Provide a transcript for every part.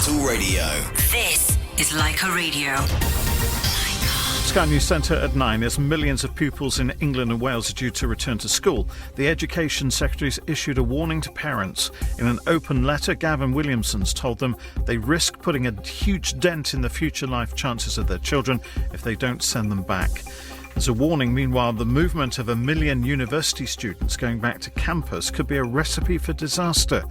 Capital Radio. This is Leica Radio. Sky News Centre at 9. As millions of pupils in England and Wales are due to return to school, the Education Secretary's issued a warning to parents. In an open letter, Gavin Williamson's told them they risk putting a huge dent in the future life chances of their children if they don't send them back. As a warning, meanwhile, the movement of 1 million university students going back to campus could be a recipe for disaster.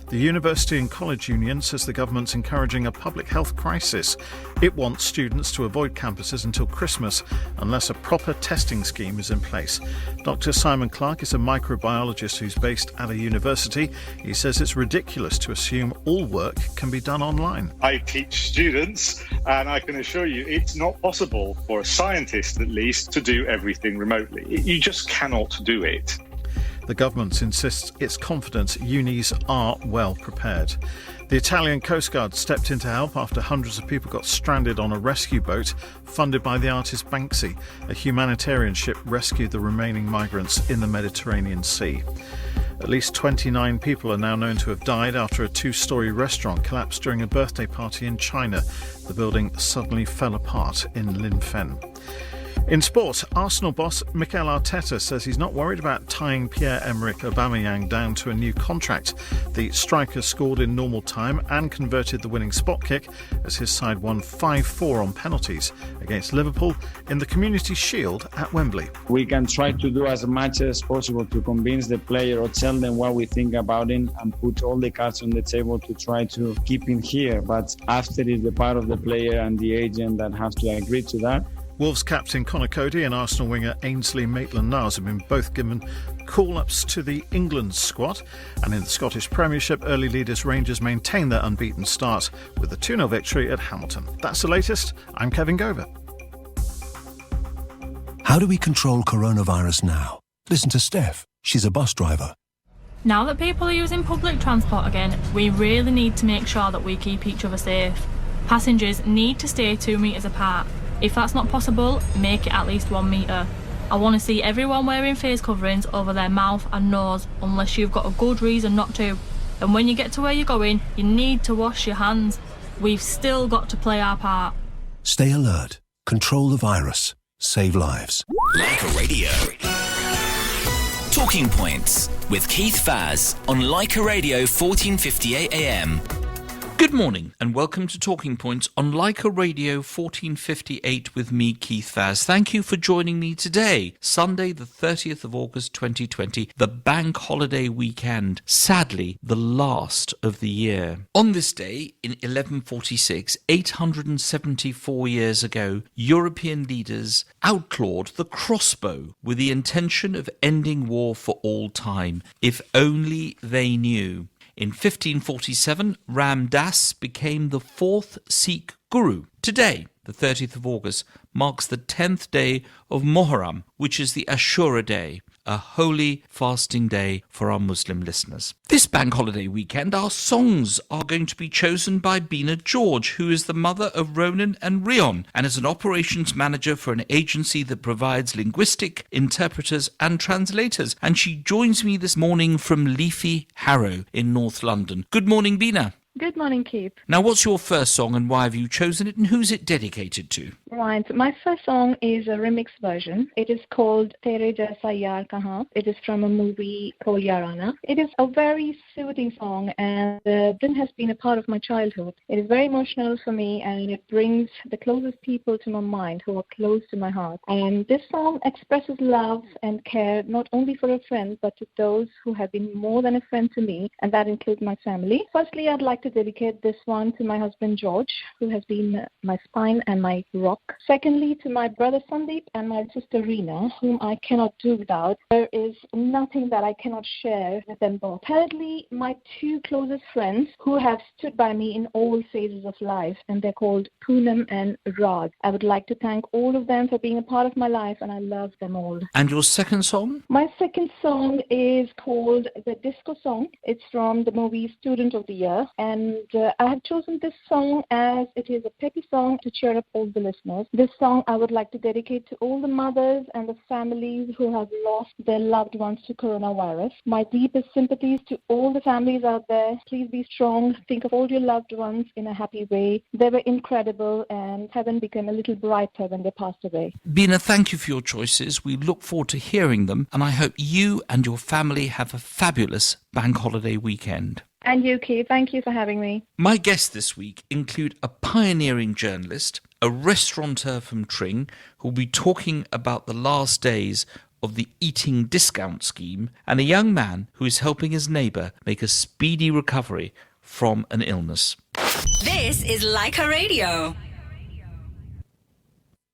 The University and College Union says the government's encouraging a public health crisis. It wants students to avoid campuses until Christmas unless a proper testing scheme is in place. Dr. Simon Clark is a microbiologist who's based at a university. He says it's ridiculous to assume all work can be done online. I teach students, and I can assure you it's not possible for a scientist, at least, to do everything remotely. You just cannot do it. The government insists it's confident unis are well prepared. The Italian Coast Guard stepped in to help after hundreds of people got stranded on a rescue boat funded by the artist Banksy. A humanitarian ship rescued the remaining migrants in the Mediterranean Sea. At least 29 people are now known to have died after a 2-storey restaurant collapsed during a birthday party in China. The building suddenly fell apart in Linfen. In sport, Arsenal boss Mikel Arteta says he's not worried about tying Pierre-Emerick Aubameyang down to a new contract. The striker scored in normal time and converted the winning spot kick as his side won 5-4 on penalties against Liverpool in the Community Shield at Wembley. We can try to do as much as possible to convince the player or tell them what we think about him and put all the cards on the table to try to keep him here. But after it's the part of the player and the agent that have to agree to that. Wolves captain Conor Cody and Arsenal winger Ainsley Maitland-Niles have been both given call-ups to the England squad. And in the Scottish Premiership, early leaders Rangers maintain their unbeaten start with a 2-0 victory at Hamilton. That's the latest. I'm Kevin Gover. How do we control coronavirus now? Listen to Steph. She's a bus driver. Now that people are using public transport again, we really need to make sure that we keep each other safe. Passengers need to stay 2 metres apart. If that's not possible, make it at least 1 metre. I want to see everyone wearing face coverings over their mouth and nose unless you've got a good reason not to. And when you get to where you're going, you need to wash your hands. We've still got to play our part. Stay alert. Control the virus. Save lives. Leica Radio. Talking Points with Keith Faz on Leica Radio 1458 AM. Good morning and welcome to Talking Points on Leica Radio 1458 with me, Keith Faz. Thank you for joining me today, Sunday the 30th of August 2020, the bank holiday weekend, sadly the last of the year. On this day in 1146, 874 years ago, European leaders outlawed the crossbow with the intention of ending war for all time, if only they knew. In 1547, Ram Das became the 4th Sikh Guru. Today, the 30th of August, marks the 10th day of Muharram, which is the Ashura Day, a holy fasting day for our Muslim listeners. This bank holiday weekend, our songs are going to be chosen by Bina George, who is the mother of Ronan and Rion, and is an operations manager for an agency that provides linguistic interpreters and translators. And she joins me this morning from Leafy Harrow in North London. Good morning, Bina. Good morning, Keith. Now, what's your first song and why have you chosen it and who's it dedicated to? Right. My first song is a remix version. It is called Tere Jaisa Yaar Kahan. It is from a movie called Yarana. It is a very soothing song and this has been a part of my childhood. It is very emotional for me and it brings the closest people to my mind who are close to my heart. And this song expresses love and care not only for a friend but to those who have been more than a friend to me, and that includes my family. Firstly, I'd like to dedicate this one to my husband George, who has been my spine and my rock. Secondly, to my brother Sandeep and my sister Reena, whom I cannot do without. There is nothing that I cannot share with them both. Thirdly, my 2 closest friends who have stood by me in all phases of life, and they're called Poonam and Raj. I would like to thank all of them for being a part of my life, and I love them all. And your second song? My second song is called The Disco Song. It's from the movie Student of the Year, and And I have chosen this song as it is a peppy song to cheer up all the listeners. This song I would like to dedicate to all the mothers and the families who have lost their loved ones to coronavirus. My deepest sympathies to all the families out there. Please be strong. Think of all your loved ones in a happy way. They were incredible, and heaven became a little brighter when they passed away. Bina, thank you for your choices. We look forward to hearing them, and I hope you and your family have a fabulous bank holiday weekend. And you, Keith, thank you for having me. My guests this week include a pioneering journalist, a restaurateur from Tring, who will be talking about the last days of the eating discount scheme, and a young man who is helping his neighbour make a speedy recovery from an illness. This is Leica Radio.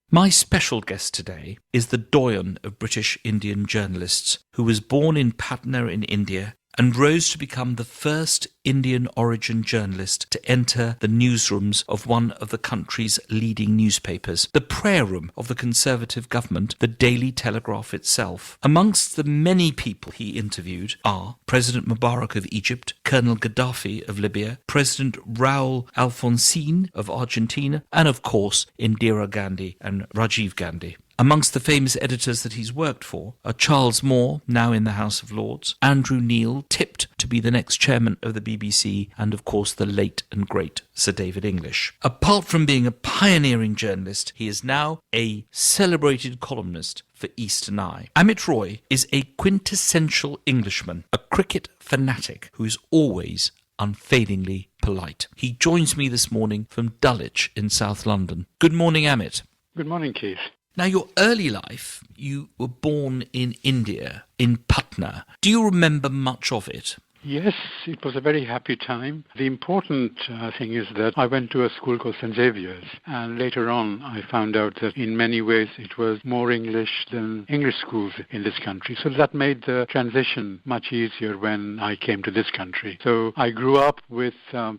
My special guest today is the doyen of British Indian journalists, who was born in Patna in India and rose to become the first Indian origin journalist to enter the newsrooms of one of the country's leading newspapers, the prayer room of the Conservative government, the Daily Telegraph itself. Amongst the many people he interviewed are President Mubarak of Egypt, Colonel Gaddafi of Libya, President Raul Alfonsín of Argentina, and of course Indira Gandhi and Rajiv Gandhi. Amongst the famous editors that he's worked for are Charles Moore, now in the House of Lords, Andrew Neil, tipped to be the next chairman of the BBC, and of course the late and great Sir David English. Apart from being a pioneering journalist, he is now a celebrated columnist for Eastern Eye. Amit Roy is a quintessential Englishman, a cricket fanatic who is always unfailingly polite. He joins me this morning from Dulwich in South London. Good morning, Amit. Good morning, Keith. Now, your early life, you were born in India, in Patna. Do you remember much of it? Yes, it was a very happy time. The important thing is that I went to a school called St. Xavier's, and later on I found out that in many ways it was more English than English schools in this country. So that made the transition much easier when I came to this country. So I grew up with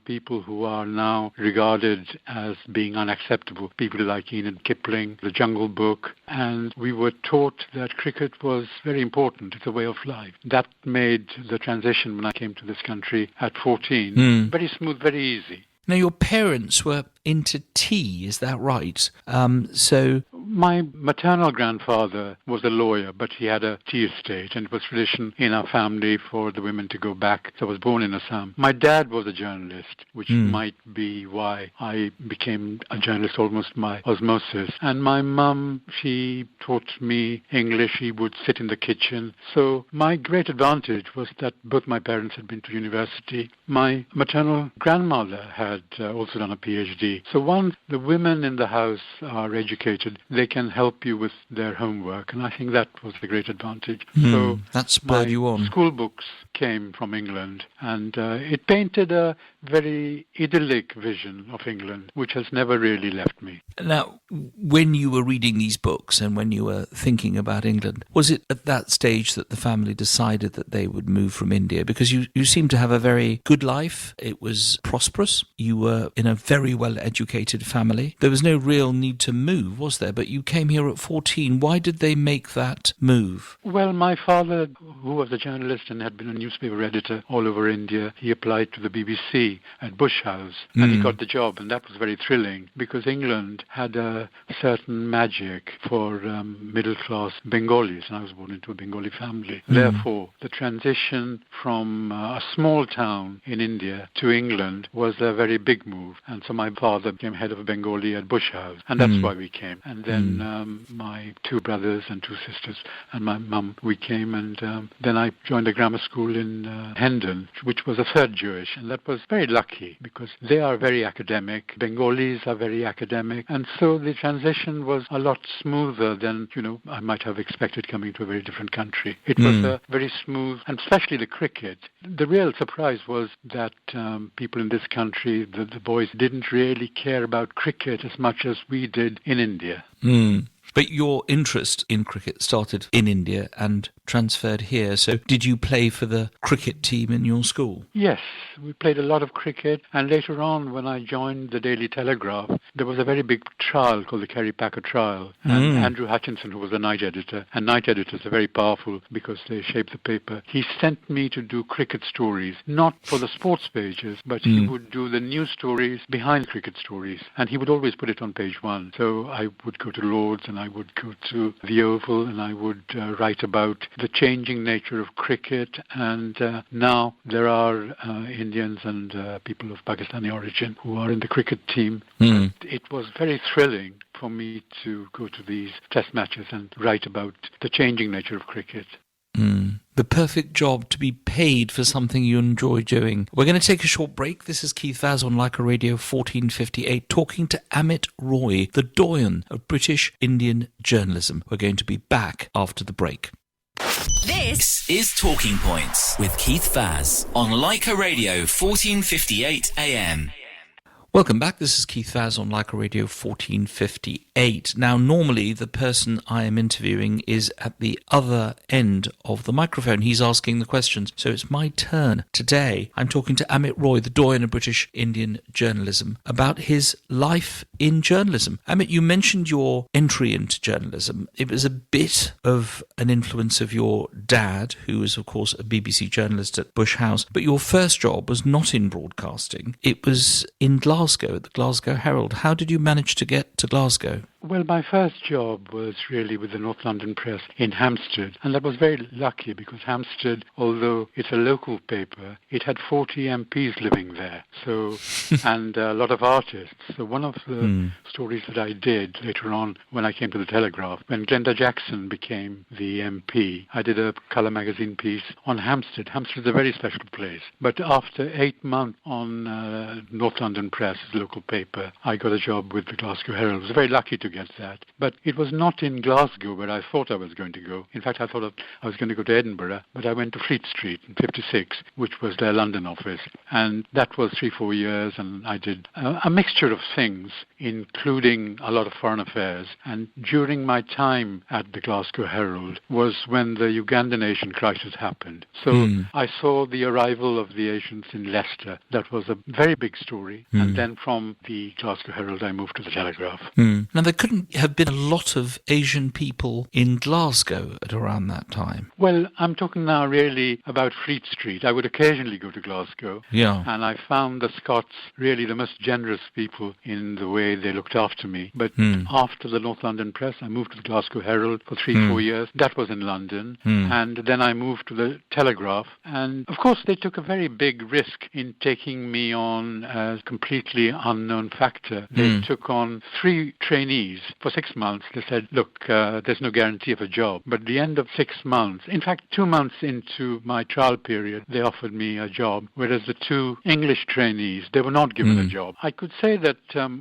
people who are now regarded as being unacceptable, people like Enid Kipling, The Jungle Book, and we were taught that cricket was very important. It's a way of life. That made the transition when I came to this country at 14 very smooth, very easy. Now, your parents were into tea, is that right? My maternal grandfather was a lawyer, but he had a tea estate, and it was tradition in our family for the women to go back. So I was born in Assam. My dad was a journalist, which might be why I became a journalist almost by osmosis. And my mum, she taught me English. She would sit in the kitchen. So my great advantage was that both my parents had been to university. My maternal grandmother had also done a PhD. So once the women in the house are educated, they can help you with their homework, and I think that was the great advantage. So that spurred you on. School books came from England, and it painted a very idyllic vision of England, which has never really left me. Now, when you were reading these books and when you were thinking about England, was it at that stage that the family decided that they would move from India? Because you seem to have a very good life. It was prosperous. You were in a very well-educated family. There was no real need to move, was there? But you came here at 14. Why did they make that move? Well, my father, who was a journalist and had been a newspaper editor all over India, he applied to the BBC at Bush House, and he got the job, and that was very thrilling because England had a certain magic for middle-class Bengalis, and I was born into a Bengali family. Therefore, the transition from a small town in India to England was a very big move, and so my father became head of Bengali at Bush House, and that's why we came. And then my two brothers and two sisters and my mum, we came, and then I joined a grammar school in Hendon, which was a third Jewish, and that was very lucky because they are very academic. Bengalis are very academic, and so the transition was a lot smoother than, I might have expected coming to a very different country. It was a very smooth, and especially the cricket. The real surprise was that people in this country, the boys, didn't really care about cricket as much as we did in India. But your interest in cricket started in India and transferred here. So did you play for the cricket team in your school? Yes, we played a lot of cricket. And later on, when I joined the Daily Telegraph, there was a very big trial called the Kerry Packer trial. And Andrew Hutchinson, who was the night editor, and night editors are very powerful because they shape the paper, he sent me to do cricket stories, not for the sports pages, but he would do the news stories behind cricket stories. And he would always put it on page one. So I would go to Lord's and I would go to the Oval and I would write about the changing nature of cricket. And now there are Indians and people of Pakistani origin who are in the cricket team. It was very thrilling for me to go to these test matches and write about the changing nature of cricket. The perfect job to be paid for something you enjoy doing. We're going to take a short break. This is Keith Vaz on Leica Radio 1458 talking to Amit Roy, the doyen of British Indian journalism. We're going to be back after the break. This is Talking Points with Keith Vaz on Leica Radio 1458 AM. Welcome back. This is Keith Vaz on Leica Radio 1458. Now, normally the person I am interviewing is at the other end of the microphone. He's asking the questions. So it's my turn. Today, I'm talking to Amit Roy, the doyen of British Indian journalism, about his life in journalism. Amit, you mentioned your entry into journalism. It was a bit of an influence of your dad, who was, of course, a BBC journalist at Bush House. But your first job was not in broadcasting. It was in Glasgow, at the Glasgow Herald. How did you manage to get to Glasgow? Well, my first job was really with the North London Press in Hampstead, and that was very lucky because Hampstead, although it's a local paper, it had 40 MPs living there, so and a lot of artists. So one of the stories that I did later on when I came to the Telegraph, when Glenda Jackson became the MP, I did a colour magazine piece on Hampstead. Hampstead is a very special place, but after 8 months on North London Press, local paper, I got a job with the Glasgow Herald. I was very lucky to get that. But it was not in Glasgow where I thought I was going to go. In fact, I thought I was going to go to Edinburgh, but I went to Fleet Street in 56, which was their London office. And that was 3-4 years, and I did a mixture of things, including a lot of foreign affairs. And during my time at the Glasgow Herald was when the Ugandan Asian crisis happened. So I saw the arrival of the Asians in Leicester. That was a very big story. And then from the Glasgow Herald, I moved to the Telegraph. Now, there couldn't have been a lot of Asian people in Glasgow at around that time. Well, I'm talking now really about Fleet Street. I would occasionally go to Glasgow. Yeah. And I found the Scots really the most generous people in the way they looked after me. But after the North London Press, I moved to the Glasgow Herald for 3-4 years. That was in London. And then I moved to the Telegraph. And, of course, they took a very big risk in taking me on as completely unknown factor. They took on 3 trainees for 6 months. They said, look, there's no guarantee of a job. But at the end of 6 months, in fact, 2 months into my trial period, they offered me a job, whereas the 2 English trainees, they were not given a job. I could say that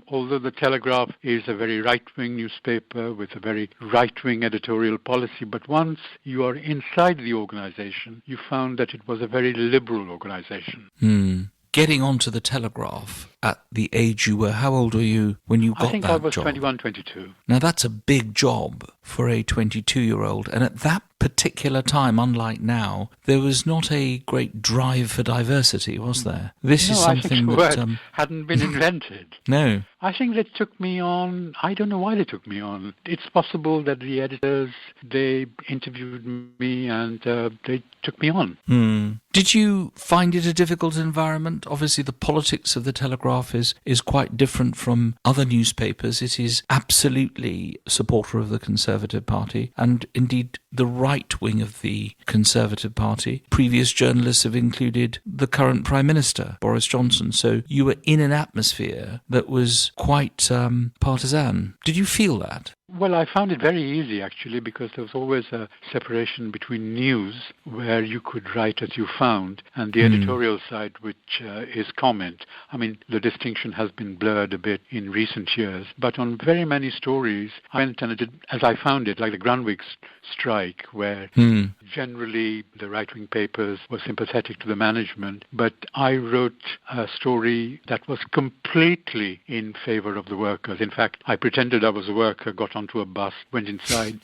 although the Telegraph is a very right-wing newspaper with a very right-wing editorial policy, but once you are inside the organization, you found that it was a very liberal organization. Getting onto the Telegraph at the age you were, how old were you when you got that job? I think I was 21, 22. Now, that's a big job for a 22-year-old. And at that particular time, unlike now, there was not a great drive for diversity, was there? This is something that hadn't been invented. No. I think they took me on. I don't know why they took me on. It's possible that the editors, they interviewed me and they took me on. Did you find it a difficult environment? Obviously, the politics of the Telegraph is quite different from other newspapers. It is absolutely a supporter of the Conservative Party and indeed the right wing of the Conservative Party. Previous journalists have included the current Prime Minister, Boris Johnson. So you were in an atmosphere that was quite partisan. Did you feel that? Well, I found it very easy, actually, because there was always a separation between news, where you could write as you found, and the editorial side, which is comment. I mean, the distinction has been blurred a bit in recent years, but on very many stories, I went and I did as I found it, like the Grunwick strike, where generally the right-wing papers were sympathetic to the management, but I wrote a story that was completely in favor of the workers. In fact, I pretended I was a worker, got onto a bus, went inside,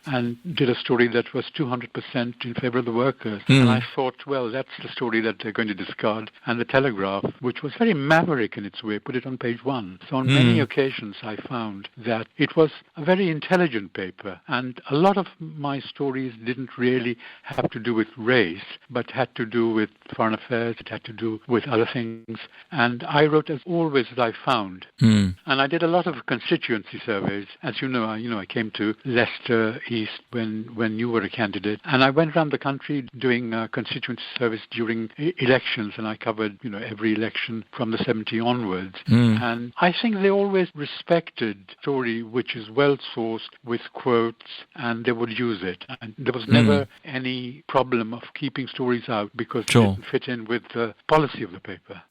and did a story that was 200% in favor of the workers. And I thought, well, that's the story that they're going to discard. And the Telegraph, which was very maverick in its way, put it on page 1. So on many occasions I found that it was a very intelligent paper, and a lot of my stories didn't really have to do with race, but had to do with foreign affairs, it had to do with other things. And I wrote as always as I found. And I did a lot of constituency surveys. As you know, I came to Leicester East when you were a candidate, and I went around the country doing constituency service during elections, and I covered every election from the 70s onwards. And I think they always respected story which is well sourced with quotes, and they would use it. And there was never any problem of keeping stories out because they didn't fit in with the policy of the paper.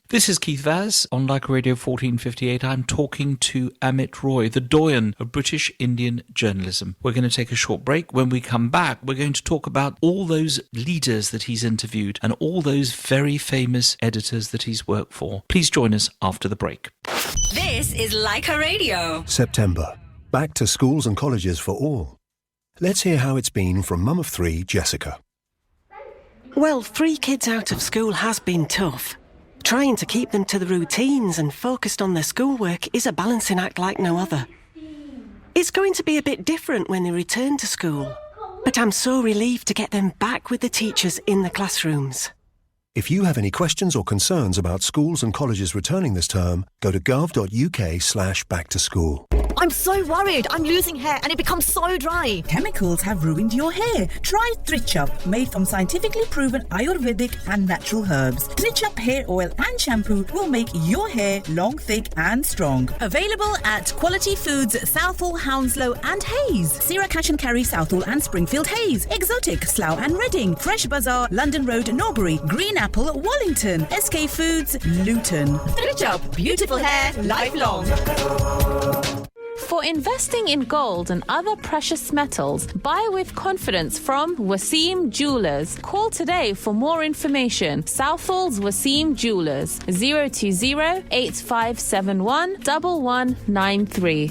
This is Keith Vaz on Leica Radio 1458. I'm talking to Amit Roy, the doyen of British Indian journalism. We're going to take a short break. When we come back, we're going to talk about all those leaders that he's interviewed and all those very famous editors that he's worked for. Please join us after the break. This is Leica Radio. September. Back to schools and colleges for all. Let's hear how it's been from Mum of 3, Jessica. Well, 3 kids out of school has been tough. Trying to keep them to the routines and focused on their schoolwork is a balancing act like no other. It's going to be a bit different when they return to school, but I'm so relieved to get them back with the teachers in the classrooms. If you have any questions or concerns about schools and colleges returning this term, go to gov.uk/backtoschool. I'm so worried. I'm losing hair and it becomes so dry. Chemicals have ruined your hair. Try Trichup, made from scientifically proven Ayurvedic and natural herbs. Trichup hair oil and shampoo will make your hair long, thick and strong. Available at Quality Foods, Southall, Hounslow and Hayes. Sierra Cash and Carry, Southall and Springfield Hayes. Exotic, Slough and Reading. Fresh Bazaar, London Road, Norbury. Green Apple, Wallington. SK Foods, Luton. Trichup, beautiful hair, lifelong. For investing in gold and other precious metals, buy with confidence from Wasim Jewelers. Call today for more information. Southall's Wasim Jewelers, 020-8571-1193.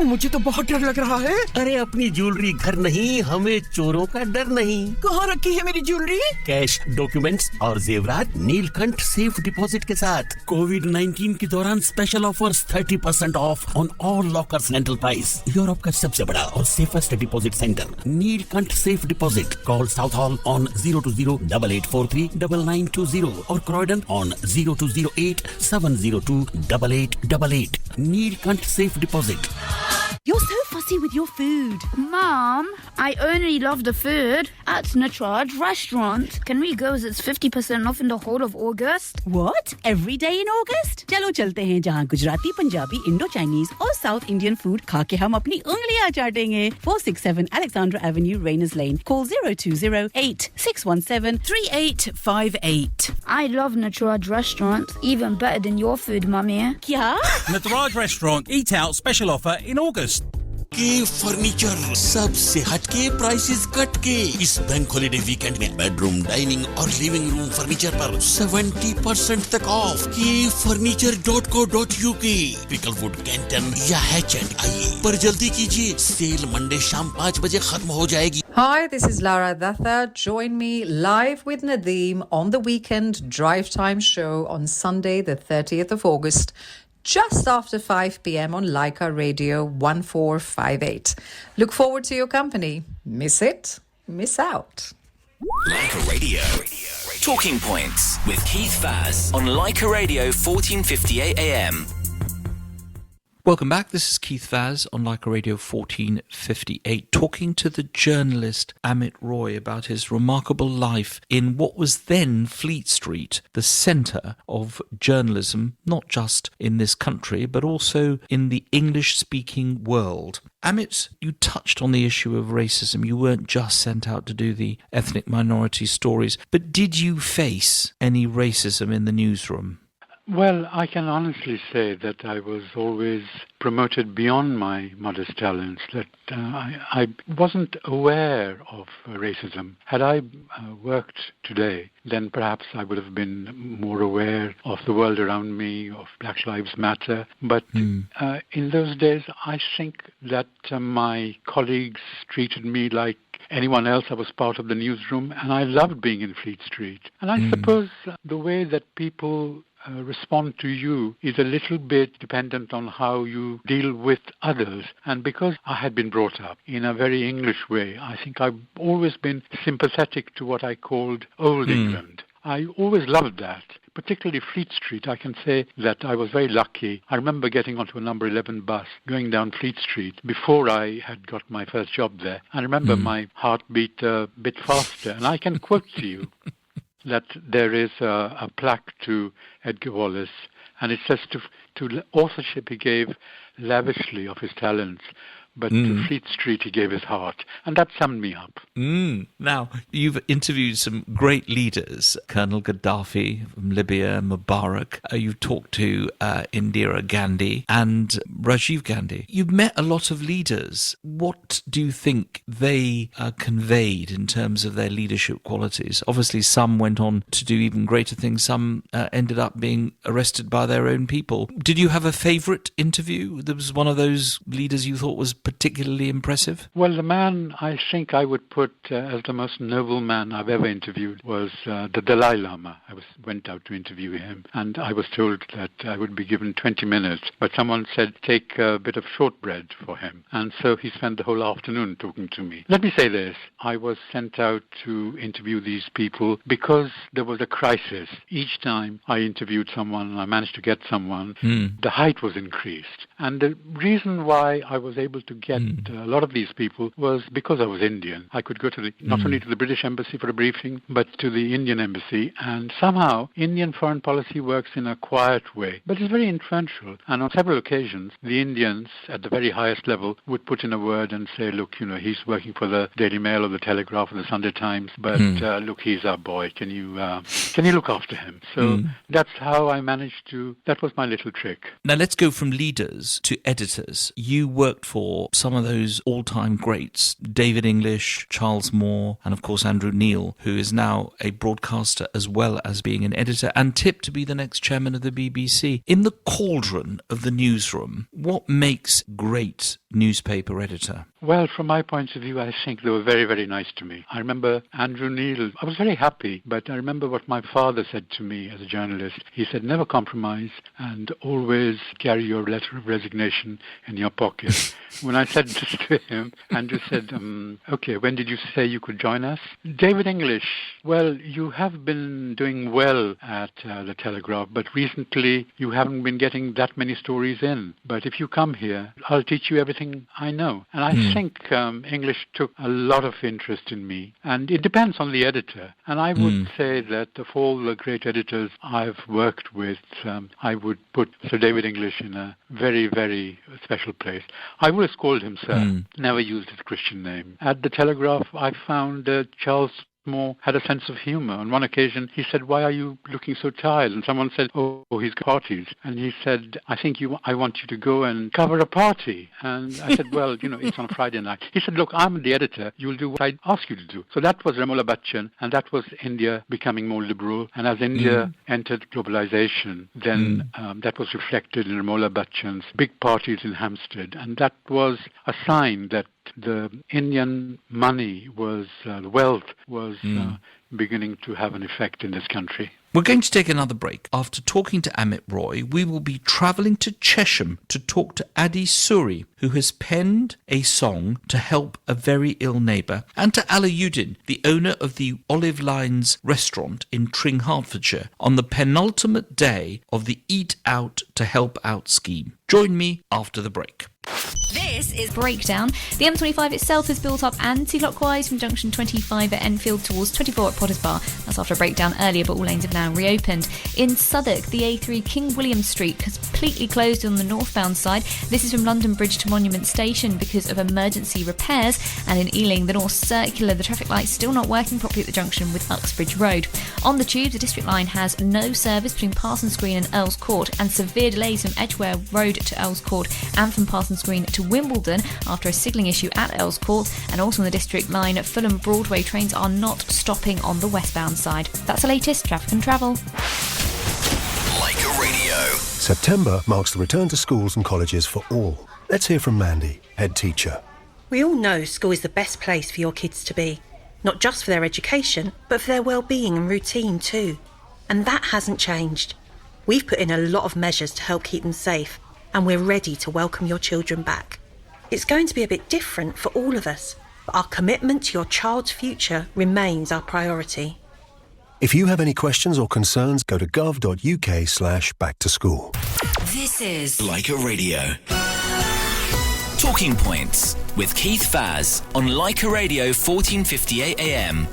मुझे तो बहुत डर लग रहा है। अरे अपनी jewellery घर नहीं, हमें चोरों का डर नहीं। कहाँ रखी है मेरी ज्वेलरी? कैश, डॉक्यूमेंट्स और जेवरात नीलकंठ सेफ डिपॉजिट के साथ। कोविड-19 के दौरान special offers 30% of on all lockers rental price. Europe का सबसे बड़ा और safest deposit centre Neelkanth safe deposit. Call south hall on 020-8843-9920 और Croydon on 0208-702-8888। Neelkanth safe deposit. You're so fussy with your food. Mom, I only love the food at Natraj restaurant. Can we go as it's 50% off in the whole of August? What? Every day in August? चलो चलते हैं जहाँ Gujarati, Punjabi, Indo-Chinese और south Indian food खा के हम अपनी उंगलियां चाटेंगे. 467 Alexandra Avenue, Rayners Lane. Call 020-8617-3858. I love Natraj restaurant. Even better than your food, Mummy. क्या? Natraj restaurant. Eat out special offer in August. के फर्नीचर सबसे हटके प्राइसेस कट के इस बैंक हॉलिडे वीकेंड में बेडरूम, डाइनिंग और living room furniture पर 70% तक ऑफ। के furniture.co.uk, पिकलवुड, कैंटन या हैचेंड। आइए पर जल्दी कीजिए, सेल मंडे शाम 5 बजे खत्म हो जाएगी। Hi, this is Lara Datha. Join me live with Nadeem on the weekend drive time show on Sunday the 30th of August. Just after 5 p.m. on Leica Radio 1458. Look forward to your company. Miss it? Miss out. Leica Radio. Talking Points with Keith Vaz on Leica Radio 1458 AM. Welcome back. This is Keith Vaz on Leica Radio 1458, talking to the journalist Amit Roy about his remarkable life in what was then Fleet Street, the centre of journalism, not just in this country, but also in the English-speaking world. Amit, you touched on the issue of racism. You weren't just sent out to do the ethnic minority stories, but did you face any racism in the newsroom? Well, I can honestly say that I was always promoted beyond my modest talents, that I wasn't aware of racism. Had I worked today, then perhaps I would have been more aware of the world around me, of Black Lives Matter. But in those days, I think that my colleagues treated me like anyone else. I was part of the newsroom, and I loved being in Fleet Street. And I suppose the way that people respond to you is a little bit dependent on how you deal with others. And because I had been brought up in a very English way, I think I've always been sympathetic to what I called old England. I always loved that. Particularly Fleet Street, I can say that I was very lucky. I remember getting onto a number 11 bus, going down Fleet Street before I had got my first job there. I remember my heart beat a bit faster. And I can quote to you that there is a plaque to Edgar Wallace, and it says to authorship he gave lavishly of his talents, but to Fleet Street he gave his heart. And that summed me up. Now, you've interviewed some great leaders, Colonel Gaddafi from Libya, Mubarak. You've talked to Indira Gandhi and Rajiv Gandhi. You've met a lot of leaders. What do you think they conveyed in terms of their leadership qualities? Obviously, some went on to do even greater things. Some ended up being arrested by their own people. Did you have a favourite interview? There was one of those leaders you thought was particularly impressive? Well, the man I think I would put as the most noble man I've ever interviewed was the Dalai Lama. I went out to interview him, and I was told that I would be given 20 minutes, but someone said take a bit of shortbread for him, and so he spent the whole afternoon talking to me. Let me say this, I was sent out to interview these people because there was a crisis. Each time I interviewed someone and I managed to get someone, the height was increased. And the reason why I was able to get a lot of these people was because I was Indian. I could go to not only to the British Embassy for a briefing, but to the Indian Embassy, and somehow Indian foreign policy works in a quiet way, but it's very influential. And on several occasions, the Indians at the very highest level would put in a word and say, look, he's working for the Daily Mail or the Telegraph or the Sunday Times, but look, he's our boy. Can you look after him? So that's how I managed to, that was my little trick. Now let's go from leaders to editors. You worked for some of those all-time greats, David English, Charles Moore, and of course Andrew Neil, who is now a broadcaster as well as being an editor and tipped to be the next chairman of the BBC. In the cauldron of the newsroom, what makes great newspaper editor? Well, from my point of view, I think they were very, very nice to me. I remember Andrew Neil. I was very happy, but I remember what my father said to me as a journalist. He said, never compromise and always carry your letter of resignation in your pocket. When I said this to him, Andrew said, okay, when did you say you could join us? David English, well, you have been doing well at the Telegraph, but recently you haven't been getting that many stories in. But if you come here, I'll teach you everything I know. And I think English took a lot of interest in me. And it depends on the editor. And I would say that of all the great editors I've worked with, I would put Sir David English in a very, very special place. I always called him Sir, never used his Christian name. At the Telegraph, I found Charles Moore had a sense of humor. On one occasion, he said, why are you looking so tired? And someone said, oh, he's got parties. And he said, I want you to go and cover a party. And I said, well, it's on a Friday night. He said, look, I'm the editor. You'll do what I ask you to do. So that was Ramola Bachchan, and that was India becoming more liberal. And as India entered globalization, then that was reflected in Ramola Bachchan's big parties in Hampstead. And that was a sign that the Indian money was, the wealth was beginning to have an effect in this country. We're going to take another break. After talking to Amit Roy, we will be travelling to Chesham to talk to Adi Suri, who has penned a song to help a very ill neighbour, and to Alauddin, the owner of the Olive Lines restaurant in Tring, Hertfordshire, on the penultimate day of the Eat Out to Help Out scheme. Join me after the break. This is Breakdown. The M25 itself is built up anti-clockwise from junction 25 at Enfield towards 24 at Potters Bar. That's after a breakdown earlier, but all lanes have now reopened. In Southwark, the A3 King William Street has completely closed on the northbound side. This is from London Bridge to Monument Station because of emergency repairs. And in Ealing, the North Circular, the traffic light's still not working properly at the junction with Uxbridge Road. On the tube, the District Line has no service between Parsons Green and Earls Court, and severe delays from Edgware Road to Earls Court and from Parsons Green to Wimbledon after a signalling issue at Earls Court. And also on the District Line, Fulham Broadway trains are not stopping on the westbound side. That's the latest traffic and travel. Leica Radio. September marks the return to schools and colleges for all. Let's hear from Mandy, head teacher. We all know school is the best place for your kids to be. Not just for their education, but for their well-being and routine too. And that hasn't changed. We've put in a lot of measures to help keep them safe, and we're ready to welcome your children back. It's going to be a bit different for all of us, but our commitment to your child's future remains our priority. If you have any questions or concerns, go to gov.uk/backtoschool. This is Leica Radio. Talking Points with Keith Faz on Leica Radio 1458 AM.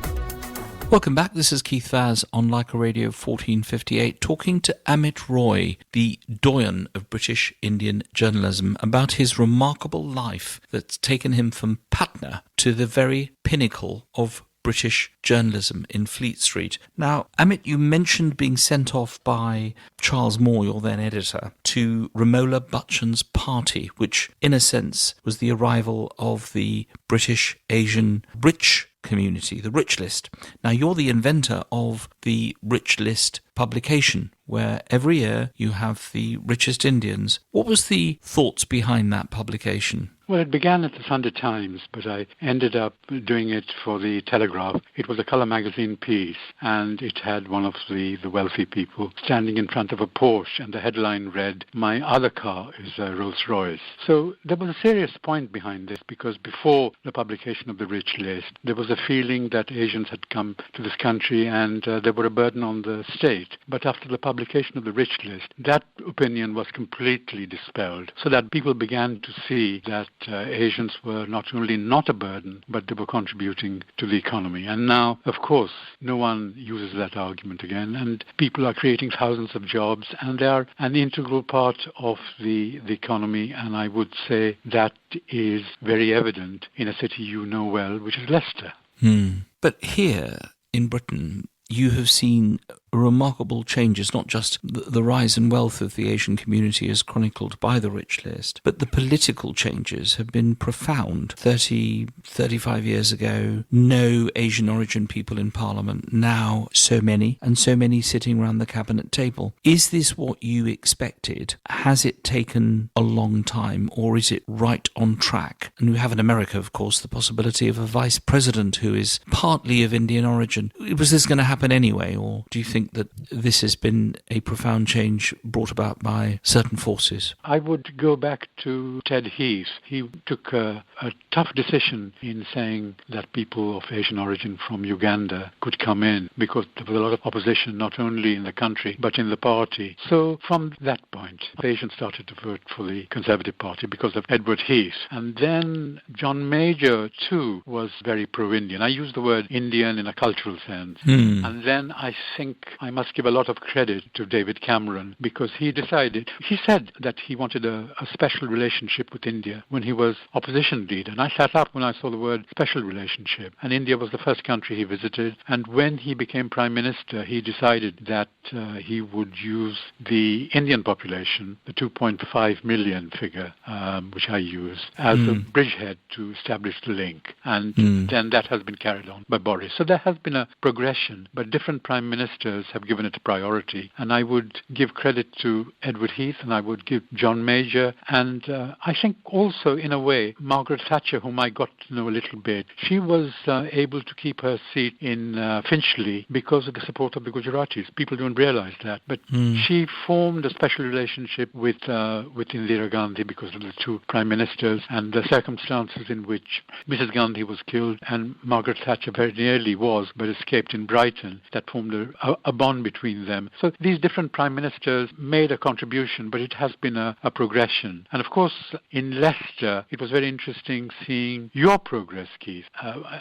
Welcome back. This is Keith Faz on Leica Radio 1458, talking to Amit Roy, the doyen of British Indian journalism, about his remarkable life that's taken him from Patna to the very pinnacle of British journalism in Fleet Street. Now, Amit, you mentioned being sent off by Charles Moore, your then editor, to Romola Bachchan's party, which, in a sense, was the arrival of the British Asian rich community, the Rich List. Now, you're the inventor of the Rich List publication, where every year you have the richest Indians. What was the thoughts behind that publication? Well, it began at the Sunday Times, but I ended up doing it for the Telegraph. It was a colour magazine piece, and it had one of the wealthy people standing in front of a Porsche, and the headline read, "My other car is a Rolls-Royce." So there was a serious point behind this, because before the publication of the Rich List, there was a feeling that Asians had come to this country and they were a burden on the state. But after the publication of the Rich List, that opinion was completely dispelled, so that people began to see that Asians were not only not a burden, but they were contributing to the economy. And now, of course, no one uses that argument again, and people are creating thousands of jobs, and they are an integral part of the economy, and I would say that is very evident in a city you know well, which is Leicester. But here in Britain, you have seen remarkable changes, not just the rise in wealth of the Asian community as chronicled by the Rich List, but the political changes have been profound. 35 years ago, no Asian origin people in Parliament, now so many, and so many sitting around the cabinet table. Is this what you expected? Has it taken a long time, or is it right on track? And we have in America, of course, the possibility of a vice president who is partly of Indian origin. Was this going to happen anyway, or do you think that this has been a profound change brought about by certain forces? I would go back to Ted Heath. He took a tough decision in saying that people of Asian origin from Uganda could come in, because there was a lot of opposition, not only in the country, but in the party. So from that point, Asians started to vote for the Conservative Party because of Edward Heath. And then John Major, too, was very pro-Indian. I use the word Indian in a cultural sense. And then I think I must give a lot of credit to David Cameron, because he said that he wanted a special relationship with India when he was opposition leader. And I sat up when I saw the word special relationship. And India was the first country he visited. And when he became Prime Minister, he decided that he would use the Indian population, the 2.5 million figure, which I use, as a bridgehead to establish the link. And then that has been carried on by Boris. So there has been a progression, but different prime ministers have given it a priority. And I would give credit to Edward Heath, and I would give John Major, and I think also, in a way, Margaret Thatcher, whom I got to know a little bit. She was able to keep her seat in Finchley because of the support of the Gujaratis. People don't realize that. But she formed a special relationship with Indira Gandhi because of the two prime ministers and the circumstances in which Mrs. Gandhi was killed and Margaret Thatcher very nearly was, but escaped in Brighton. Clinton that formed a bond between them. So these different prime ministers made a contribution, but it has been a progression. And of course, in Leicester, it was very interesting seeing your progress, Keith.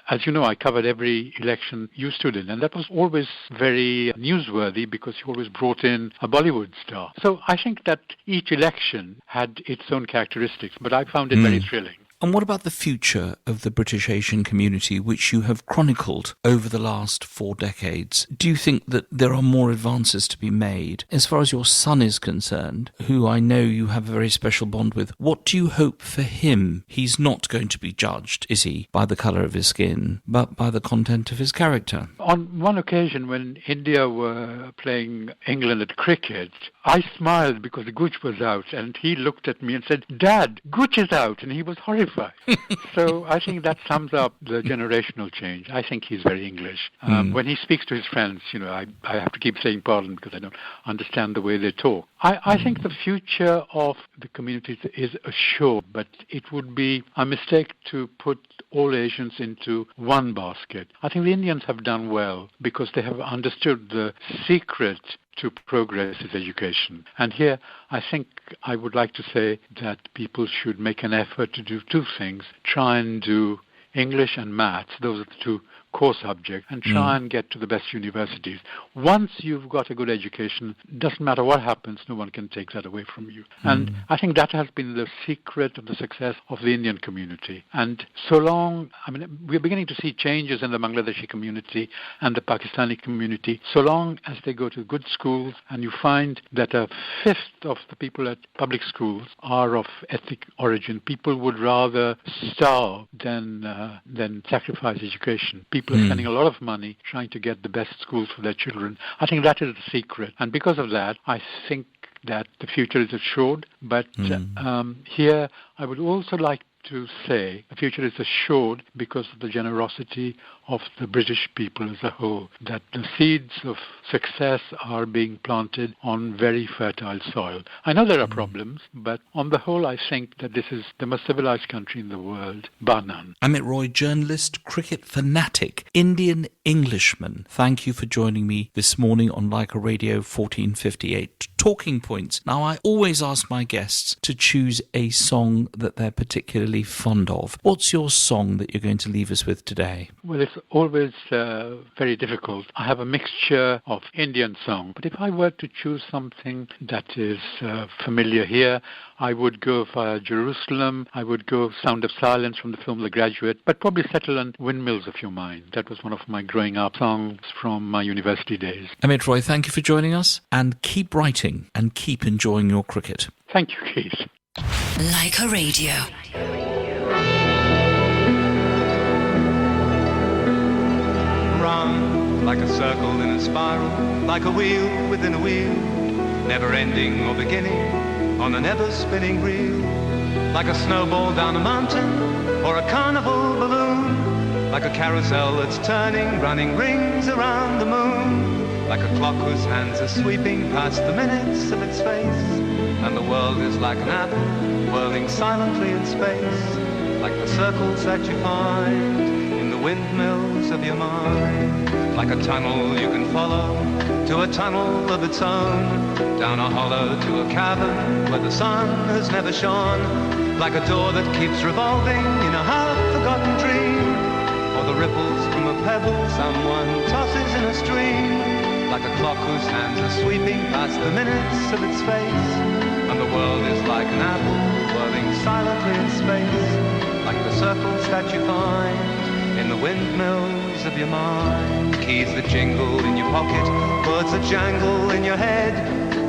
As you know, I covered every election you stood in, and that was always very newsworthy because you always brought in a Bollywood star. So I think that each election had its own characteristics, but I found it very thrilling. And what about the future of the British Asian community, which you have chronicled over the last 4 decades? Do you think that there are more advances to be made? As far as your son is concerned, who I know you have a very special bond with, what do you hope for him? He's not going to be judged, is he, by the colour of his skin, but by the content of his character? On one occasion when India were playing England at cricket, I smiled because Gooch was out, and he looked at me and said, "Dad, Gooch is out," and he was horrified. So I think that sums up the generational change. I think he's very English. When he speaks to his friends, I have to keep saying pardon because I don't understand the way they talk. I think the future of the communities is assured, but it would be a mistake to put all Asians into one basket. I think the Indians have done well because they have understood the secret to progress is education. And here, I think I would like to say that people should make an effort to do 2 things. Try and do English and maths, those are the 2 core subjects, and try and get to the best universities. Once you've got a good education, doesn't matter what happens, no one can take that away from you. And I think that has been the secret of the success of the Indian community. And so long, we're beginning to see changes in the Bangladeshi community and the Pakistani community, so long as they go to good schools, and you find that 1/5 of the people at public schools are of ethnic origin. People would rather starve than sacrifice education. People are spending a lot of money trying to get the best schools for their children. I think that is the secret. And because of that, I think that the future is assured. But here, I would also like to say the future is assured because of the generosity of the British people as a whole, that the seeds of success are being planted on very fertile soil. I know there are problems, but on the whole, I think that this is the most civilized country in the world, bar none. Amit Roy, journalist, cricket fanatic, Indian Englishman. Thank you for joining me this morning on Leica Radio 1458. Talking Points. Now, I always ask my guests to choose a song that they're particularly fond of. What's your song that you're going to leave us with today? Well, it's always very difficult. I have a mixture of Indian song, but if I were to choose something that is familiar here, I would go for Jerusalem. I would go Sound of Silence from the film The Graduate, but probably settle on Windmills of Your Mind. That was one of my growing up songs from my university days. Amit Roy, thank you for joining us, and keep writing and keep enjoying your cricket. Thank you, Keith. Leica Radio. Run like a circle in a spiral, like a wheel within a wheel, never ending or beginning on an ever-spinning reel, like a snowball down a mountain or a carnival balloon, like a carousel that's turning, running rings around the moon, like a clock whose hands are sweeping past the minutes of its face, and the world is like an apple whirling silently in space, like the circles that you find in the windmills of your mind, like a tunnel you can follow to a tunnel of its own, down a hollow to a cavern where the sun has never shone, like a door that keeps revolving in a half-forgotten dream, or the ripples from a pebble someone tosses in a stream, like a clock whose hands are sweeping past the minutes of its face, and the world is like an apple whirling silently in space, like the circles that you find in the windmills of your mind. Keys that jingle in your pocket, words that jangle in your head.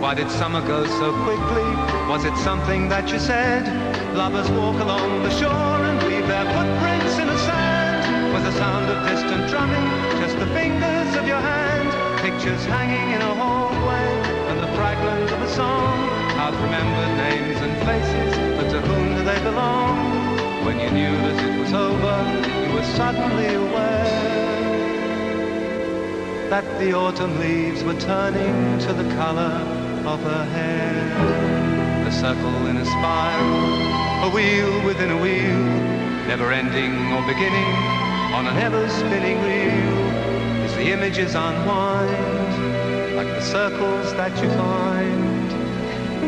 Why did summer go so quickly? Was it something that you said? Lovers walk along the shore and leave their footprints in the sand. Was the sound of distant drumming just the fingers of your hand? Pictures hanging in a hallway and the fragment of a song. Half-remembered names and faces, but to whom do they belong? When you knew that it was over, you were suddenly aware that the autumn leaves were turning to the color of her hair. A circle in a spiral, a wheel within a wheel, never ending or beginning on an ever-spinning reel. Is the images unwind, like the circles that you find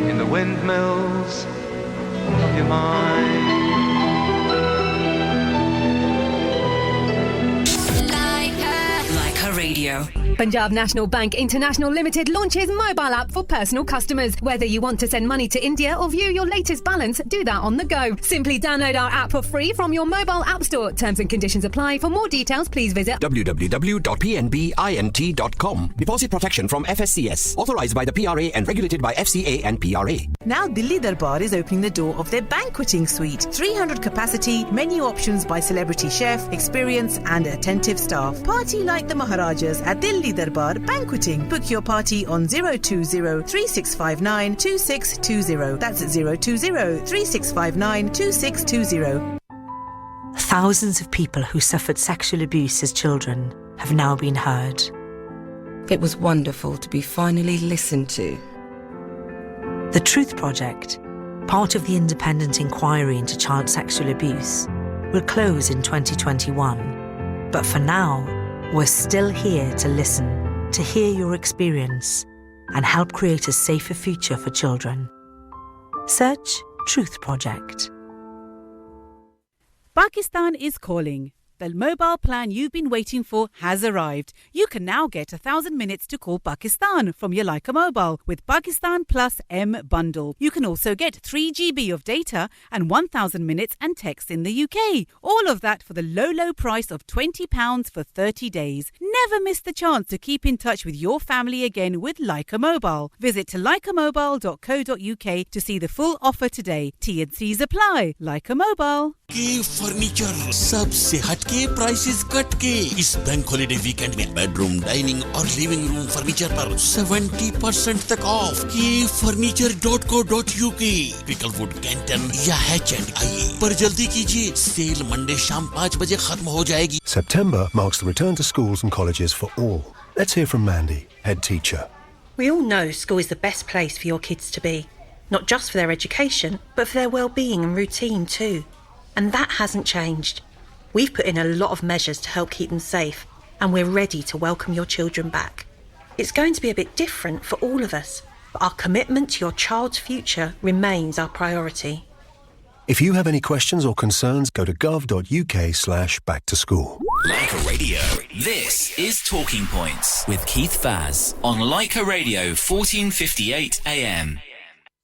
in the windmills of your mind. Leica Radio. Punjab National Bank International Limited launches mobile app for personal customers. Whether you want to send money to India or view your latest balance, do that on the go. Simply download our app for free from your mobile app store. Terms and conditions apply. For more details, please visit www.pnbint.com. Deposit protection from FSCS. Authorised by the PRA and regulated by FCA and PRA. Now Dilli Darbar is opening the door of their banqueting suite. 300 capacity, menu options by celebrity chef, experience and attentive staff. Party like the Maharajas at Dilli Darbar Banqueting. Book your party on 020-3659-2620. That's 020-3659-2620. Thousands of people who suffered sexual abuse as children have now been heard. It was wonderful to be finally listened to. The Truth Project, part of the independent inquiry into child sexual abuse, will close in 2021. But for now, we're still here to listen, to hear your experience, and help create a safer future for children. Search Truth Project. Pakistan is calling. The mobile plan you've been waiting for has arrived. You can now get 1,000 minutes to call Pakistan from your Leica mobile with Pakistan Plus M bundle. You can also get 3 GB of data and 1,000 minutes and text in the UK. All of that for the low price of £20 for 30 days. Never miss the chance to keep in touch with your family again with Leica Mobile. Visit leicamobile.co.uk to see the full offer today. T&Cs apply. Leica Mobile. के furniture सबसे हटके prices cut के इस bank holiday weekend में bedroom dining और living room furniture पर 70% तक of के furniture.co.uk पिकलवुड कैंटन या हैचएंड आइए पर जल्दी कीजिए सेल मंडे शाम 5 बजे खत्म हो जाएगी. September marks the return to schools and colleges for all. Let's hear from Mandy, head teacher. We all know school is the best place for your kids to be, not just for their education, but for their well-being and routine too. And that hasn't changed. We've put in a lot of measures to help keep them safe, and we're ready to welcome your children back. It's going to be a bit different for all of us, but our commitment to your child's future remains our priority. If you have any questions or concerns, go to gov.uk/backtoschool. Leica Radio. This is Talking Points with Keith Faz on Leica Radio 1458 AM.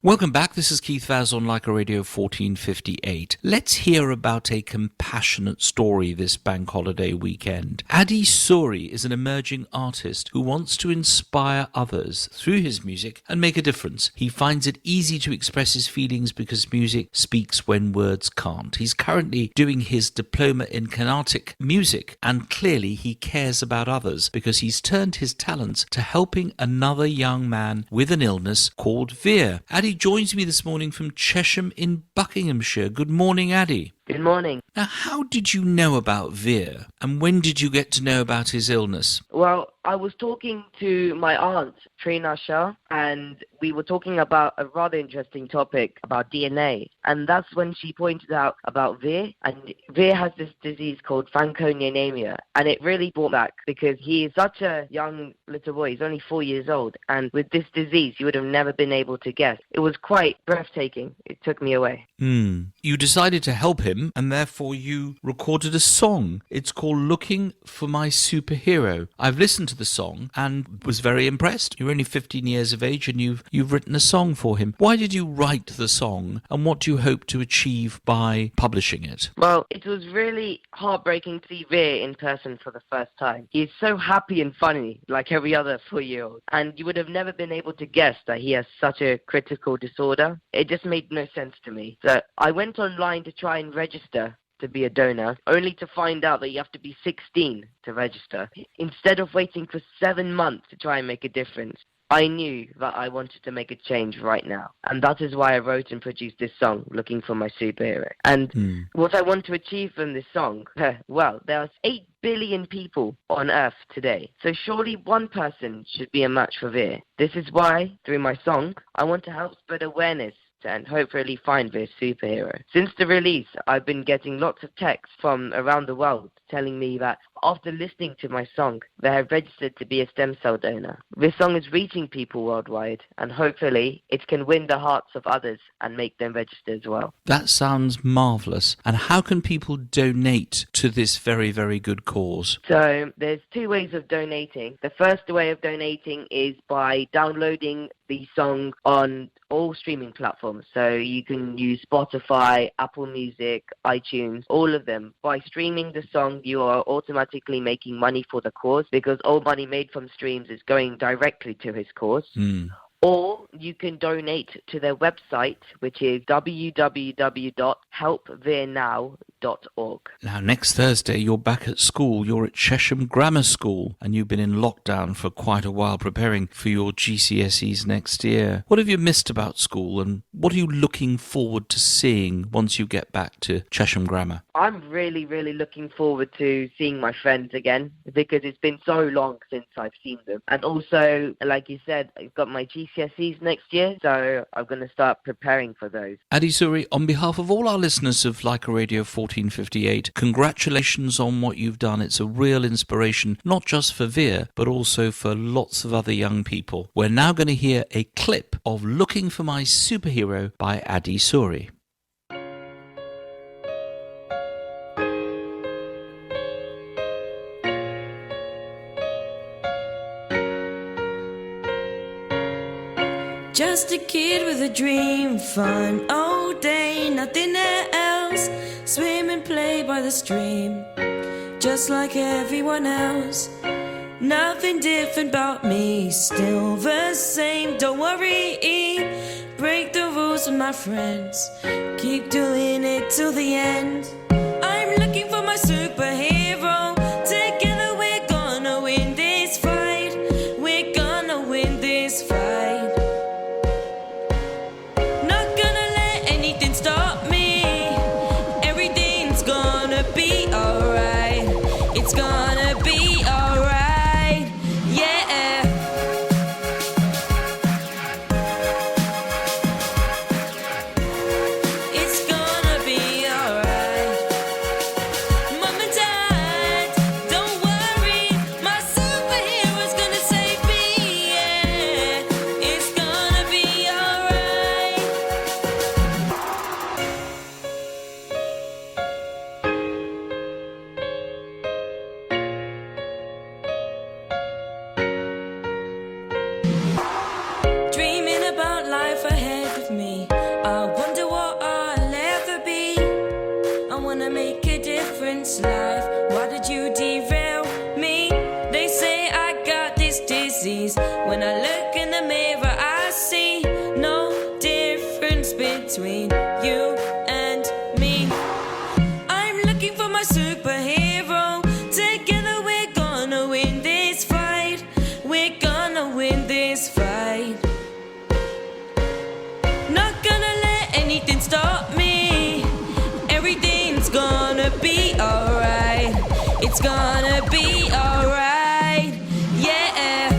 Welcome back. This is Keith Vaz on Leica Radio 1458. Let's hear about a compassionate story this bank holiday weekend. Adi Suri is an emerging artist who wants to inspire others through his music and make a difference. He finds it easy to express his feelings because music speaks when words can't. He's currently doing his diploma in Carnatic music, and clearly he cares about others because he's turned his talents to helping another young man with an illness called Veer. Adi joins me this morning from Chesham in Buckinghamshire. Good morning, Adi. Good morning. Now, how did you know about Veer, and when did you get to know about his illness? Well, I was talking to my aunt, Trina Shah, and we were talking about a rather interesting topic about DNA. And that's when she pointed out about Veer. And Veer has this disease called Fanconi anemia. And it really brought back because he is such a young little boy. He's only 4 years old. And with this disease, you would have never been able to guess. It was quite breathtaking. It took me away. You decided to help him, and therefore you recorded a song. It's called Looking for My Superhero. I've listened to the song and was very impressed. You're only 15 years of age and you've written a song for him. Why did you write the song, and what do you hope to achieve by publishing it? Well, it was really heartbreaking to see Veer in person for the first time. He's so happy and funny, like every other 4-year-old. And you would have never been able to guess that he has such a critical disorder. It just made no sense to me. So I went online to try and register to be a donor, only to find out that you have to be 16 to register. Instead of waiting for 7 months to try and make a difference, I knew that I wanted to make a change right now. And that is why I wrote and produced this song, Looking for My Superhero. And what I want to achieve from this song, well, there are 8 billion people on Earth today. So surely one person should be a match for Veer. This is why, through my song, I want to help spread awareness and hopefully find Veer's superhero. Since the release, I've been getting lots of texts from around the world telling me that after listening to my song, they have registered to be a stem cell donor. This song is reaching people worldwide, and hopefully it can win the hearts of others and make them register as well. That sounds marvellous. And how can people donate to this very, very good cause? So there's two ways of donating. The first way of donating is by downloading the song on all streaming platforms. So you can use Spotify, Apple Music, iTunes, all of them. By streaming the song, you are automatically making money for the cause, because all money made from streams is going directly to his cause. Or you can donate to their website, which is www.helptherenow.org. Now, next Thursday, you're back at school. You're at Chesham Grammar School, and you've been in lockdown for quite a while preparing for your GCSEs next year. What have you missed about school, and what are you looking forward to seeing once you get back to Chesham Grammar? I'm really, really looking forward to seeing my friends again, because it's been so long since I've seen them. And also, like you said, I've got my GCSEs next year, so I'm going to start preparing for those. Adi Suri, on behalf of all our listeners of Leica Radio 1458, congratulations on what you've done. It's a real inspiration, not just for Veer, but also for lots of other young people. We're now going to hear a clip of Looking for My Superhero by Adi Suri. Just a kid with a dream, fun all day, nothing else. Swim and play by the stream, just like everyone else. Nothing different about me, still the same. Don't worry, break the rules with my friends, keep doing it till the end. I'm looking for my superhero. Together we're gonna win this fight. We're gonna win this fight. It's gonna be alright, yeah. It's gonna be alright. Mom and Dad, don't worry, my superhero's gonna save me, yeah. It's gonna be alright. Life, why did you derail me? They say I got this disease. When I look in the mirror, I see no difference between you and me. I'm looking for my superhero. Together we're gonna win this fight. We're gonna win this fight. Not gonna let anything stop me. Everything's gonna be alright. It's gonna be alright, yeah.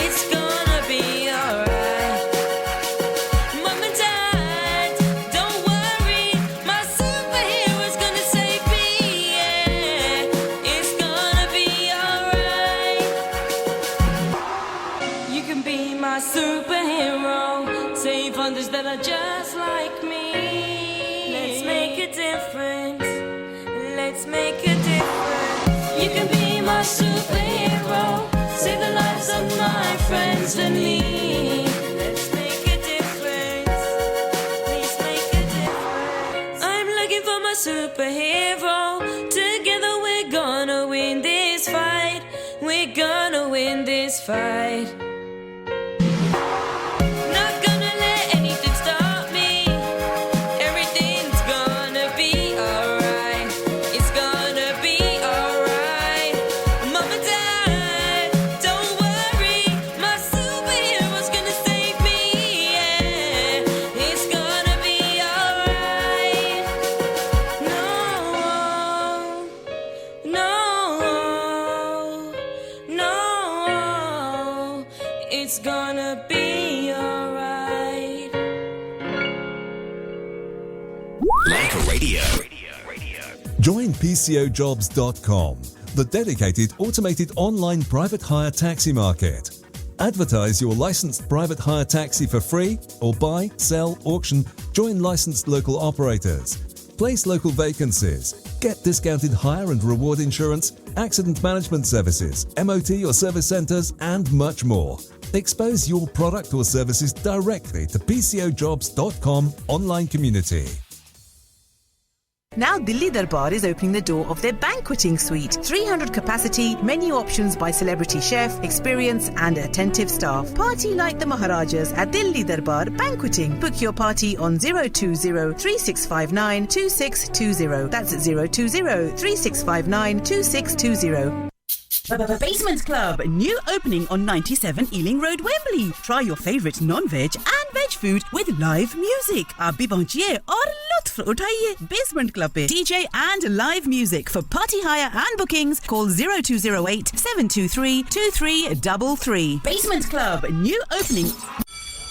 It's gonna be alright. Mom and Dad, don't worry, my superhero's gonna save me, yeah. It's gonna be alright. You can be my superhero. Save others that are just like me. Let's make a difference. Let's make a difference. You can be my superhero. Save the lives of my friends and me. Let's make a difference. Please make a difference. I'm looking for my superhero. Together we're gonna win this fight. We're gonna win this fight. It's gonna be alright. Like a Radio. Join PCOjobs.com, the dedicated automated online private hire taxi market. Advertise your licensed private hire taxi for free or buy, sell, auction, join licensed local operators. Place local vacancies. Get discounted hire and reward insurance, accident management services, MOT or service centres and much more. Expose your product or services directly to PCOjobs.com online community. Now Dilli Darbar is opening the door of their banqueting suite. 300 capacity, menu options by celebrity chef, experience and attentive staff. Party like the Maharajas at Dilli Darbar Banqueting. Book your party on 020-3659-2620. That's 020-3659-2620. Basement Club, new opening on 97 Ealing Road, Wembley. Try your favourite non-veg and veg food with live music. आप भी पहुंचिए और लुत्फ उठाइए Basement Club पे. DJ and live music for party hire and bookings. Call 0208 723 2333. Basement Club, new opening.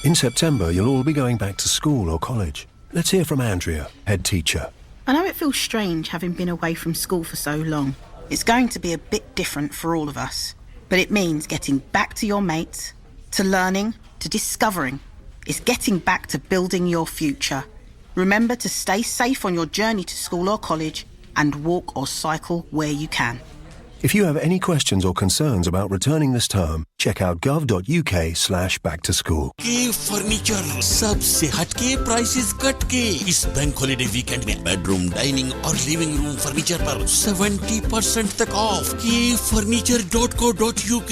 In September, you'll all be going back to school or college. Let's hear from Andrea, head teacher. I know it feels strange having been away from school for so long. It's going to be a bit different for all of us. But it means getting back to your mates, to learning, to discovering. It's getting back to building your future. Remember to stay safe on your journey to school or college and walk or cycle where you can. If you have any questions or concerns about returning this term, check out gov.uk/back-to-school. के furniture सबसे हटके prices cut के इस bank holiday weekend में bedroom dining और living room furniture पर 70% तक of के furniture.co.uk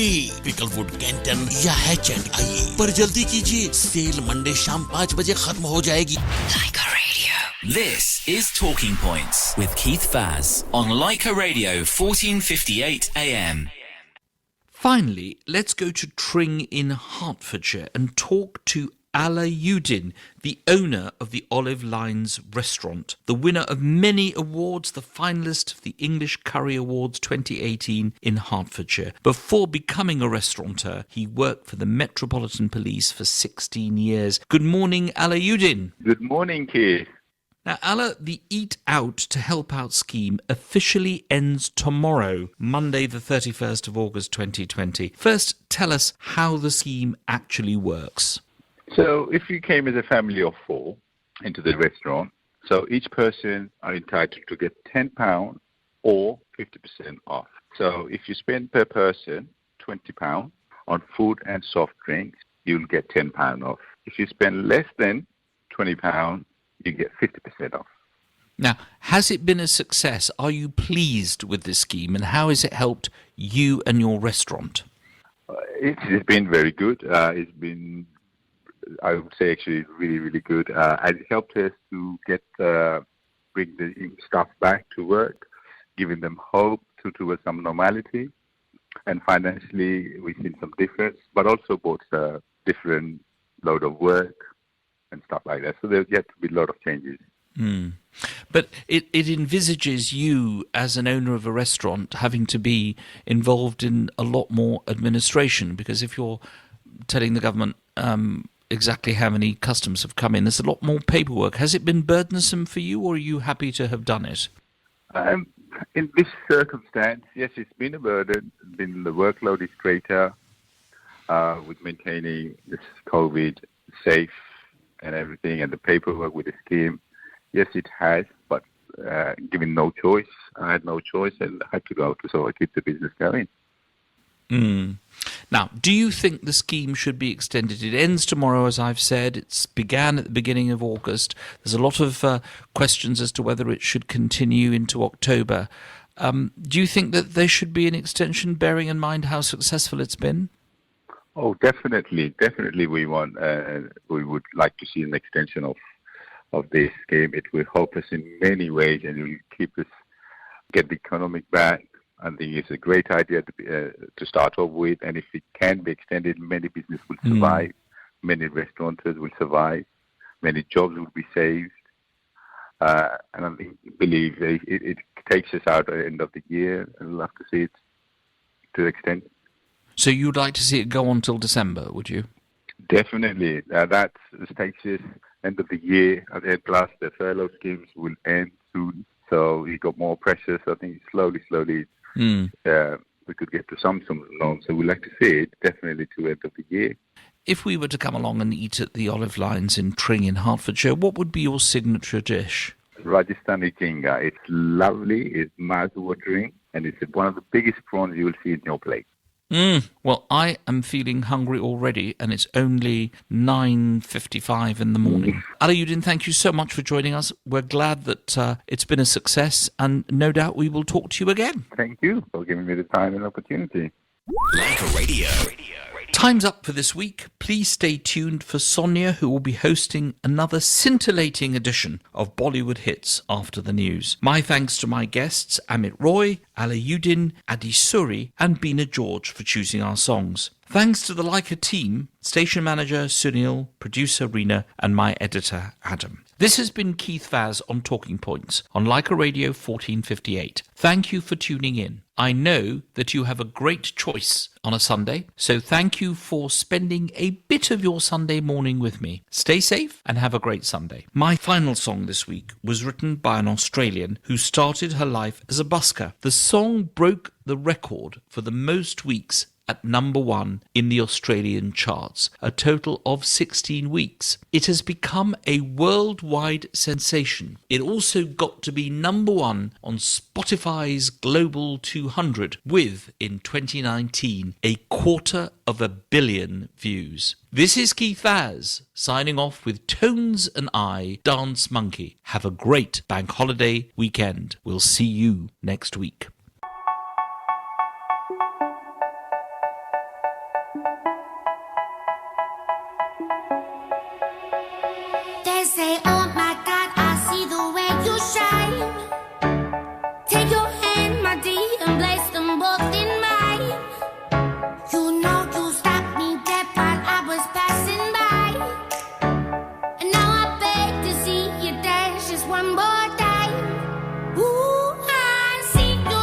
पिकलवुड कैंटन या हैचेंड आइए पर जल्दी कीजिए सेल मंडे शाम 5 बजे खत्म हो जाएगी. Like a Radio. This is Talking Points with Keith Faz on Leica Radio 1458 AM. Finally, let's go to Tring in Hertfordshire and talk to Ala Udin, the owner of the Olive Lines restaurant, the winner of many awards, the finalist of the English Curry Awards 2018 in Hertfordshire. Before becoming a restaurateur, he worked for the Metropolitan Police for 16 years. Good morning, Ala Udin. Good morning, Keith. Now, Ala, the Eat Out to Help Out scheme officially ends tomorrow, Monday the 31st of August 2020. First, tell us how the scheme actually works. So if you came as a family of 4 into the restaurant, so each person are entitled to get £10 or 50% off. So if you spend per person £20 on food and soft drinks, you'll get £10 off. If you spend less than £20, you get 50% off. Now, has it been a success? Are you pleased with this scheme, and how has it helped you and your restaurant? It's been very good. It's been, I would say, actually really, really good. And it helped us to get bring the staff back to work, giving them hope towards some normality. And financially, we've seen some difference, but also both different load of work and stuff like that. So there's yet to be a lot of changes. But it envisages you, as an owner of a restaurant, having to be involved in a lot more administration, because if you're telling the government exactly how many customers have come in, there's a lot more paperwork. Has it been burdensome for you, or are you happy to have done it? In this circumstance, yes, it's been a burden. The workload is greater with maintaining this COVID safe and everything, and the paperwork with the scheme. Yes, it has, but given no choice, I had no choice and I had to go to, so I keep the business going. Now, do you think the scheme should be extended? It ends tomorrow, as I've said. It's began at the beginning of August. There's a lot of questions as to whether it should continue into October. Do you think that there should be an extension, bearing in mind how successful it's been? Oh, definitely. Definitely we want, we would like to see an extension of this scheme. It will help us in many ways, and it will keep us, get the economic back. I think it's a great idea to start off with, and if it can be extended, many businesses will survive, many restaurateurs will survive, many jobs will be saved, and I believe it takes us out at the end of the year, and we'll have to see it to extend. So you'd like to see it go on till December, would you? Definitely. That takes us end of the year. At last, the furlough schemes will end soon, so he got more pressure. So I think slowly, we could get to some loans. So we'd like to see it definitely to end of the year. If we were to come along and eat at the Olive Lines in Tring in Hertfordshire, what would be your signature dish? Rajasthani Jhinga. It's lovely, it's mouth-watering, and it's one of the biggest prawns you will see in your plate. Well, I am feeling hungry already, and it's only 9:55 in the morning. Alauddin, thank you so much for joining us. We're glad that it's been a success, and no doubt we will talk to you again. Thank you for giving me the time and opportunity. Like a Radio. Time's up for this week. Please stay tuned for Sonia, who will be hosting another scintillating edition of Bollywood Hits after the news. My thanks to my guests, Amit Roy, Alauddin, Adi Suri and Beena George for choosing our songs. Thanks to the Leica team, station manager Sunil, producer Rena and my editor Adam. This has been Keith Vaz on Talking Points on Leica Radio 1458. Thank you for tuning in. I know that you have a great choice on a Sunday, so thank you for spending a bit of your Sunday morning with me. Stay safe and have a great Sunday. My final song this week was written by an Australian who started her life as a busker. The song broke the record for the most weeks at number 1 in the Australian charts, a total of 16 weeks. It has become a worldwide sensation. It also got to be number 1 on Spotify's Global 200 with, in 2019, 250 million views. This is Keith Vaz, signing off with Tones and I, Dance Monkey. Have a great bank holiday weekend. We'll see you next week. They say, oh my God, I see the way you shine. Take your hand, my dear, and place them both in mine. You know you stopped me dead while I was passing by. And now I beg to see you dance just one more time. Ooh, I see you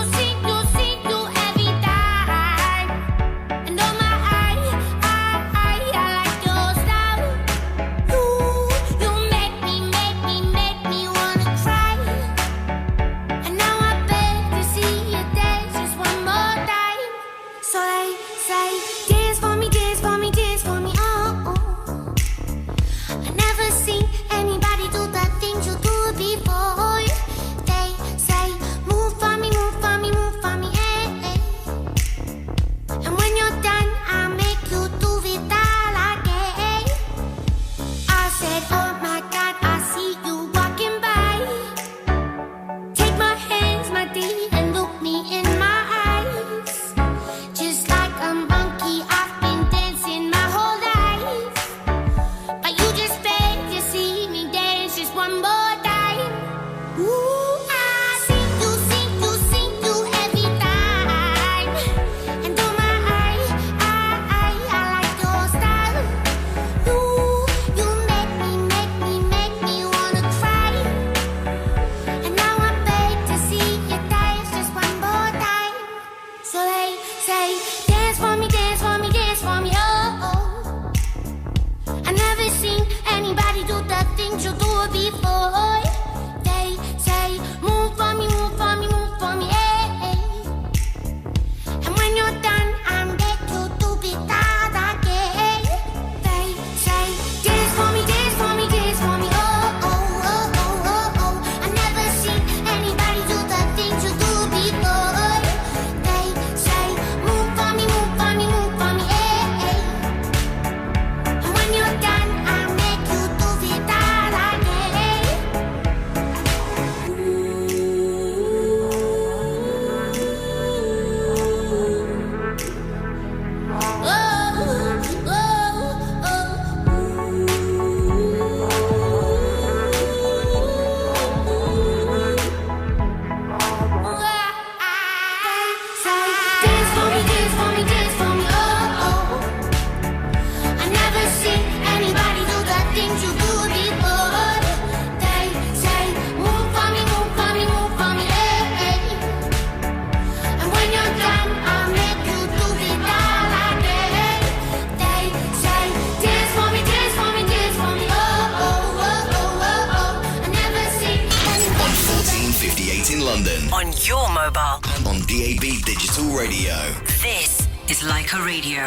London. On your mobile. And on DAB Digital Radio. This is Leica Radio.